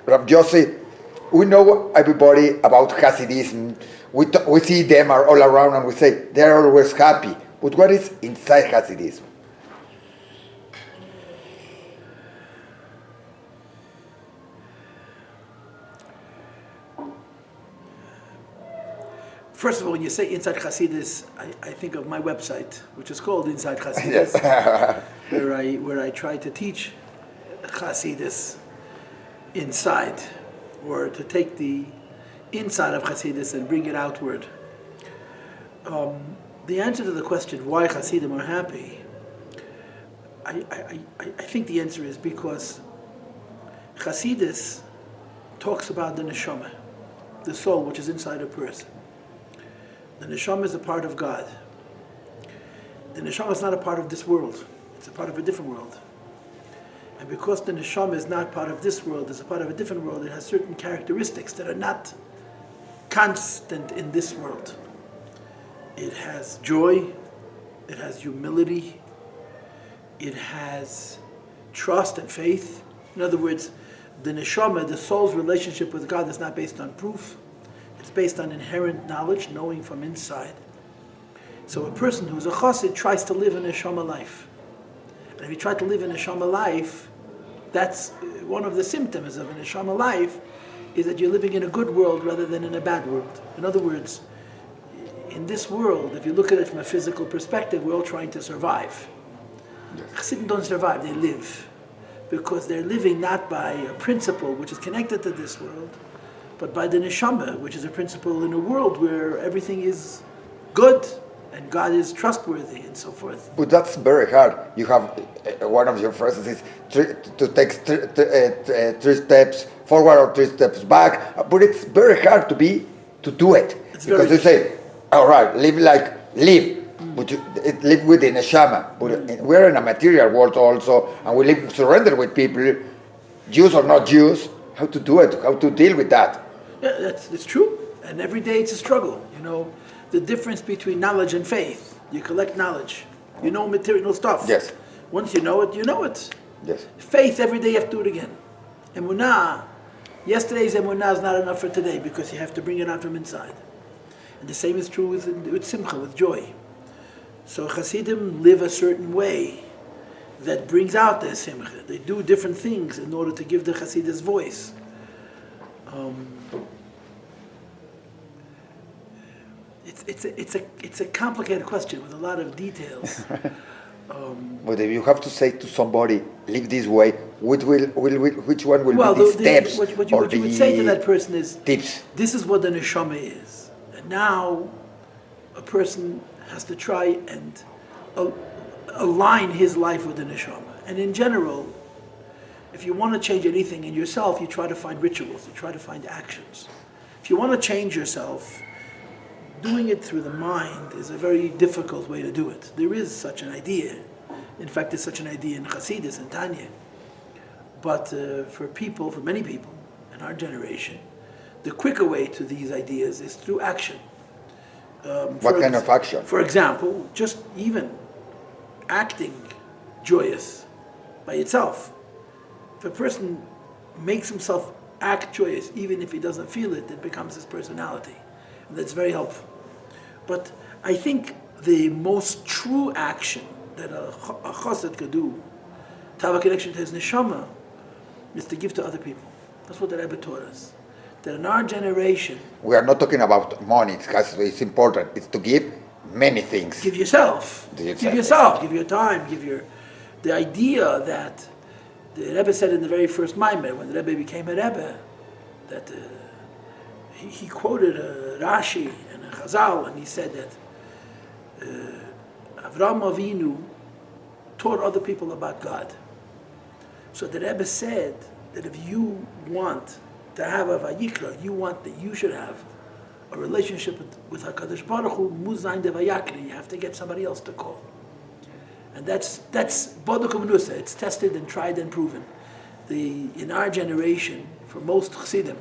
Rab Yossi, we know everybody about Hasidism. We see them are all around and we say they're always happy. But what is inside Hasidism? First of all, when you say Inside Hasidus, I think of my website, which is called Inside Hasidus, where I try to teach Hasidus inside, or to take the inside of Hasidus and bring it outward. The answer to the question why Hasidim are happy, I think the answer is because Hasidus talks about the neshama, the soul which is inside a person. The neshama is a part of God. The neshama is not a part of this world. It's a part of a different world. And because the neshama is not part of this world, it's a part of a different world, it has certain characteristics that are not constant in this world. It has joy, it has humility, it has trust and faith. In other words, the neshama, the soul's relationship with God, is not based on proof. It's based on inherent knowledge, knowing from inside. So a person who's a chassid tries to live a neshama life. And if you try to live a neshama life, that's one of the symptoms of a neshama life, is that you're living in a good world rather than in a bad world. In other words, in this world, if you look at it from a physical perspective, we're all trying to survive. Chassidim don't survive, they live. Because they're living not by a principle which is connected to this world, but by the neshama, which is a principle in a world where everything is good and God is trustworthy and so forth. But that's very hard. You have one of your phrases is to take three steps forward or 3 steps back, but it's very hard to do it. It's because you say, all right, live, but live with the neshama. But we're in a material world also, and we live surrendered with people, Jews or not Jews. How to do it? How to deal with that? Yeah, that's true. And every day it's a struggle. You know, the difference between knowledge and faith. You collect knowledge. You know material stuff. Yes. Once you know it, you know it. Yes. Faith, every day you have to do it again. Emunah, yesterday's emunah is not enough for today because you have to bring it out from inside. And the same is true with simcha, with joy. So Hasidim live a certain way that brings out their simcha. They do different things in order to give the Hasidus voice. It's a complicated question with a lot of details. But if you have to say to somebody, live this way, which one will be the steps? What you would say to that person is, tips. This is what the neshama is. And now a person has to try and align his life with the neshama. And in general, if you want to change anything in yourself, you try to find rituals, you try to find actions. If you want to change yourself, doing it through the mind is a very difficult way to do it. There is such an idea. In fact, there's such an idea in Hasidus and Tanya. But for many people in our generation, the quicker way to these ideas is through action. What kind of action? For example, just even acting joyous by itself. If a person makes himself act joyous, even if he doesn't feel it, it becomes his personality. And that's very helpful. But I think the most true action that a chassid could do to have a connection to his neshama is to give to other people. That's what the Rebbe taught us. That in our generation... We are not talking about money, it's important. It's to give many things. Give yourself. Give your time, the idea that the Rebbe said in the very first Maimer, when the Rebbe became a Rebbe, that he quoted Rashi and a Chazal, and he said that Avraham Avinu taught other people about God. So the Rebbe said that if you want to have a Vayikra, you should have a relationship with HaKadosh Baruch Hu, Muzayin de Vayakri, you have to get somebody else to call. And that's Boduk U'Menusa, it's tested and tried and proven. In our generation, for most Chassidim,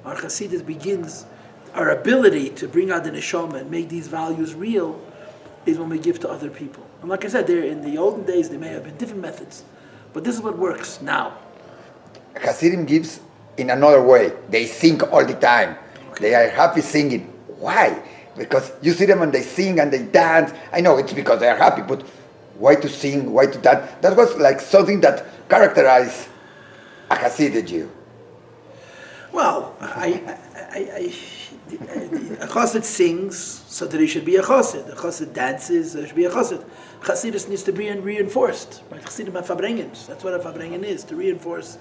our Chassidus begins, our ability to bring out the neshama and make these values real is when we give to other people. And like I said, in the olden days, there may have been different methods, but this is what works now. Hasidim gives in another way. They sing all the time. They are happy singing. Why? Because you see them and they sing and they dance. I know it's because they are happy, but why to sing? Why to dance? That was like something that characterized a Hasidic Jew. Well, a chassid sings, so that he should be a chassid. A chassid dances, so he should be a chassid. Chassidus needs to be reinforced. Right? Chassidim have fabrengens. That's what a fabrengen is, to reinforce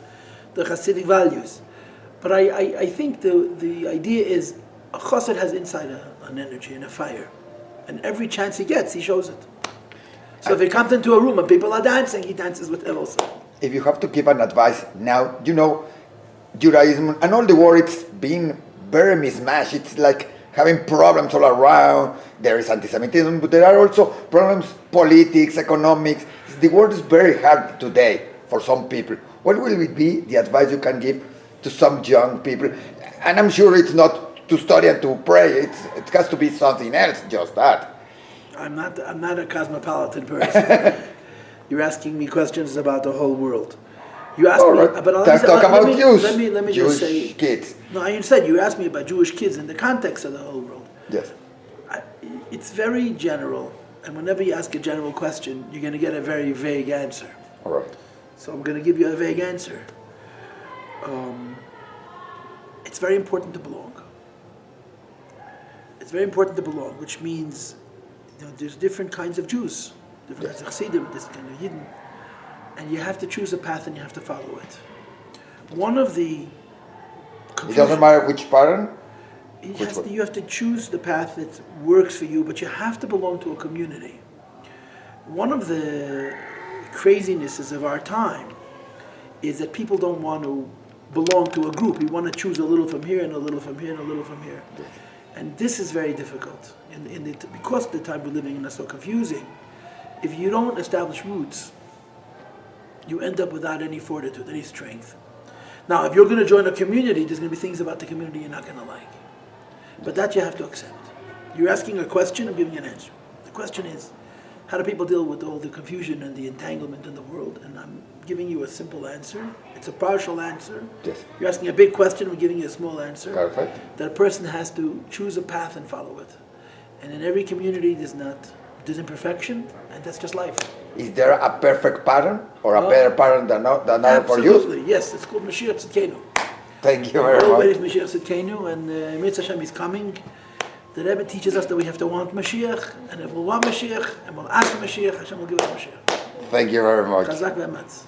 the Hasidic values. But I think the idea is a chassid has inside an energy and a fire. And every chance he gets, he shows it. So if he comes into a room and people are dancing, he dances with them also. If you have to give an advice now, Judaism and all the world, it's being very mismatched. It's like having problems all around. There is anti-Semitism, but there are also problems, politics, economics. The world is very hard today for some people. What will it be the advice you can give to some young people? And I'm sure it's not to study and to pray. It has to be something else, just that. I'm not a cosmopolitan person. You're asking me questions about the whole world. You asked me, right. but Let's talk about Jews. Let me Jewish just say, kids. No, I said you asked me about Jewish kids in the context of the whole world. Yes. It's very general, and whenever you ask a general question, you're going to get a very vague answer. All right. So I'm going to give you a vague answer. It's very important to belong. It's very important to belong, which means there's different kinds of Jews, different kinds of Hasidim, different kinds of Yidden, and you have to choose a path and you have to follow it. One of the It doesn't matter which pattern. you have to choose the path that works for you, but you have to belong to a community. One of the crazinesses of our time is that people don't want to belong to a group. We want to choose a little from here and a little from here and a little from here. And this is very difficult. Because the time we're living in is so confusing, if you don't establish roots, you end up without any fortitude, any strength. Now, if you're going to join a community, there's going to be things about the community you're not going to like. But that you have to accept. You're asking a question, I'm giving you an answer. The question is, how do people deal with all the confusion and the entanglement in the world? And I'm giving you a simple answer. It's a partial answer. Yes. You're asking a big question, I'm giving you a small answer. Perfect. That a person has to choose a path and follow it. And in every community, there's imperfection, and that's just life. Is there a perfect pattern or a better pattern than other for you? Absolutely, yes. It's called Mashiach Tzidkenu. Thank you very much. Always Mashiach Tzidkenu, and Mitzvah Hashem is coming. The Rebbe teaches us that we have to want Mashiach, and if we'll want Mashiach, and we'll ask for Mashiach, Hashem will give us Mashiach. Thank you very much. Chazak v'emetz.